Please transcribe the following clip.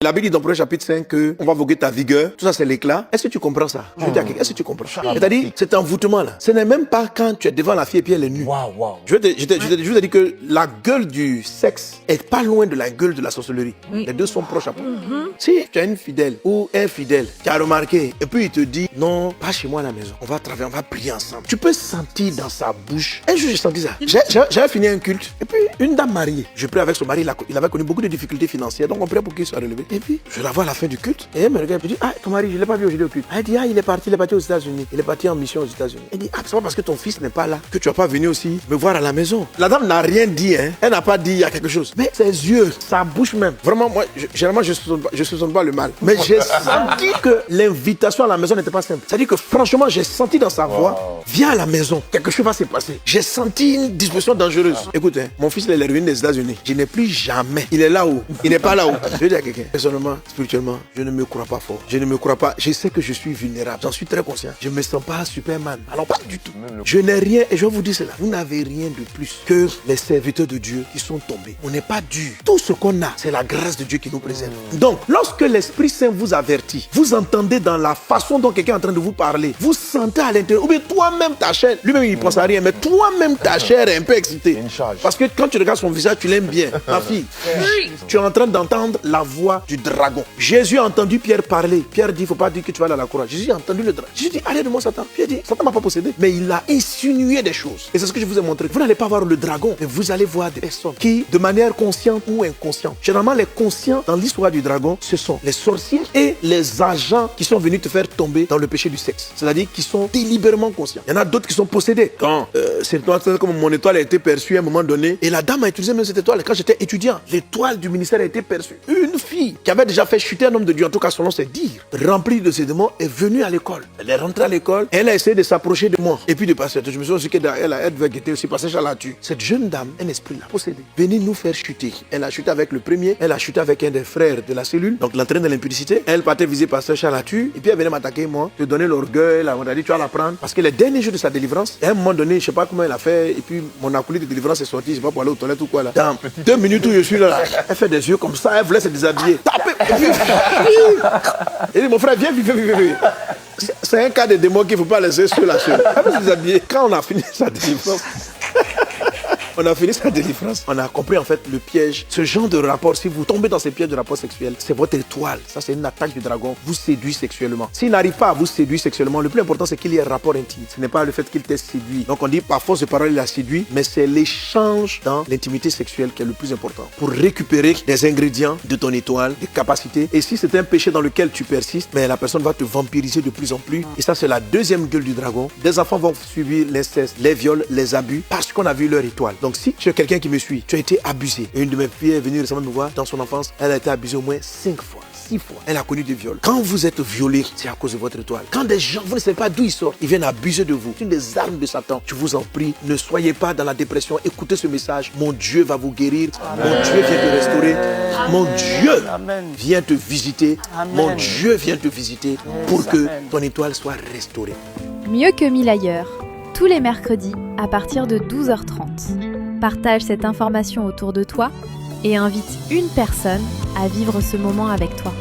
La Bible dit dans Proverbe chapitre 5 qu'on va voguer ta vigueur. Tout ça, c'est l'éclat. Est-ce que tu comprends ça? Je vais dire à quelqu'un, est-ce que tu comprends? C'est-à-dire, cet envoûtement-là, ce n'est même pas quand tu es devant la fille et puis elle est nue. Je vais te dire que la gueule du sexe est pas loin de la gueule de la sorcellerie. Les deux sont proches à part. Si tu as une fidèle ou un fidèle qui a remarqué et puis il te dit non, pas chez moi à la maison, on va travailler, on va prier ensemble. Tu peux sentir dans sa bouche. Un jour, j'ai senti ça. J'avais fini un culte et puis une dame mariée. Je prie avec son mari, il avait connu beaucoup de difficultés financières, donc on priait pour qu'il soit relevé. Et puis, je la vois à la fin du culte. Et elle me regarde et me dit, ah, ton mari, je ne l'ai pas vu aujourd'hui au culte. Elle dit, ah, il est parti aux États-Unis. Il est parti en mission aux États-Unis. Elle dit, ah, c'est pas parce que ton fils n'est pas là que tu vas pas venir aussi me voir à la maison. La dame n'a rien dit, hein. Elle n'a pas dit, il y a quelque chose. Mais ses yeux, sa bouche même. Vraiment, moi, généralement, je ne soupçonne pas le mal. Mais j'ai senti que l'invitation à la maison n'était pas simple. C'est-à-dire que franchement, j'ai senti dans sa voix, viens à la maison, quelque chose va se passer. J'ai senti une disposition dangereuse. Écoute, hein, mon fils, il est revenu des États-Unis. Je n'ai plus jamais. Il est là-haut. Il n'est pas là-haut. Je vais dire à quelqu'un, personnellement, spirituellement, je ne me crois pas fort. Je ne me crois pas. Je sais que je suis vulnérable. J'en suis très conscient. Je ne me sens pas Superman. Alors, pas du tout. Je n'ai rien, et je vais vous dire cela. Vous n'avez rien de plus que les serviteurs de Dieu qui sont tombés. On n'est pas dur. Tout ce qu'on a, c'est la grâce de Dieu qui nous préserve. Donc, lorsque l'Esprit Saint vous avertit, vous entendez dans la façon dont quelqu'un est en train de vous parler, vous sentez à l'intérieur, ou bien toi-même ta chair, lui-même il ne pense à rien, mais toi-même ta chair est un peu excitée. Parce que quand tu regardes son visage, tu l'aimes bien. Ma fille, tu es en train d'entendre la voix du dragon. Jésus a entendu Pierre parler. Pierre dit, il ne faut pas dire que tu vas aller à la croix. Jésus a entendu le dragon. Jésus dit, arrête de moi Satan. Pierre dit, Satan ne m'a pas possédé. Mais il a insinué des choses. Et c'est ce que je vous ai montré. Vous n'allez pas voir le dragon, mais vous allez voir des personnes qui, de manière consciente ou inconsciente, généralement les conscients dans l'histoire du dragon, ce sont les sorciers et les agents qui sont venus te faire tomber dans le péché du sexe. C'est-à-dire qui sont délibérément conscients. Il y en a d'autres qui sont possédés. Quand c'est comme mon étoile a été perçue à un moment donné, et la dame a utilisé même cette étoile. Quand j'étais étudiant, l'étoile du ministère a été perçue. Une fille qui avait déjà fait chuter un homme de Dieu, en tout cas selon ses dires, remplie de ces démons, est venue à l'école. Elle est rentrée à l'école, elle a essayé de s'approcher de moi. Et puis de passer. Je me suis dit qu'elle devait guetter aussi, parce que je la tue. Cette jeune dame, un esprit l'a possédée. Venez nous faire chuter. Elle a chuté avec le premier, elle a chuté avec un des frères de la cellule, donc l'entraîne de l'impudicité. Elle partait viser pasteur Chalatu, et puis elle venait m'attaquer moi, te donner l'orgueil, on a dit tu vas la prendre. Parce que les derniers jours de sa délivrance, à un moment donné, je sais pas comment elle a fait, et puis mon acolyte de délivrance est sorti, je sais pas pour aller aux toilettes ou quoi là. Dans 2 minutes où je suis là, elle fait des yeux comme ça, elle voulait se déshabiller. Elle dit mon frère, viens. C'est un cas de démon qu'il ne faut pas laisser sur la seule. Elle veut se déshabiller. Quand on a fini sa délivrance, on a compris en fait le piège. Ce genre de rapport, si vous tombez dans ces pièges de rapport sexuel, c'est votre étoile. Ça, c'est une attaque du dragon. Vous séduit sexuellement. S'il n'arrive pas à vous séduire sexuellement, le plus important, c'est qu'il y ait un rapport intime. Ce n'est pas le fait qu'il t'ait séduit. Donc on dit par force de parole, il a séduit, mais c'est l'échange dans l'intimité sexuelle qui est le plus important. Pour récupérer des ingrédients de ton étoile, des capacités. Et si c'est un péché dans lequel tu persistes, mais la personne va te vampiriser de plus en plus. Et ça, c'est la deuxième gueule du dragon. Des enfants vont subir l'inceste, les viols, les abus, parce qu'on a vu leur étoile. Donc si tu es quelqu'un qui me suit, tu as été abusé. Et une de mes filles est venue récemment me voir dans son enfance. Elle a été abusée au moins 5 fois. 6 fois. Elle a connu des viols. Quand vous êtes violé, c'est à cause de votre étoile. Quand des gens, vous ne savez pas d'où ils sortent, ils viennent abuser de vous. C'est une des armes de Satan. Je vous en prie, ne soyez pas dans la dépression. Écoutez ce message. Mon Dieu va vous guérir. Amen. Mon Dieu vient te restaurer. Amen. Mon Dieu vient te visiter. Amen. Mon Dieu vient te visiter pour que ton étoile soit restaurée. Mieux que 1000 ailleurs. Tous les mercredis à partir de 12h30. Partage cette information autour de toi et invite une personne à vivre ce moment avec toi.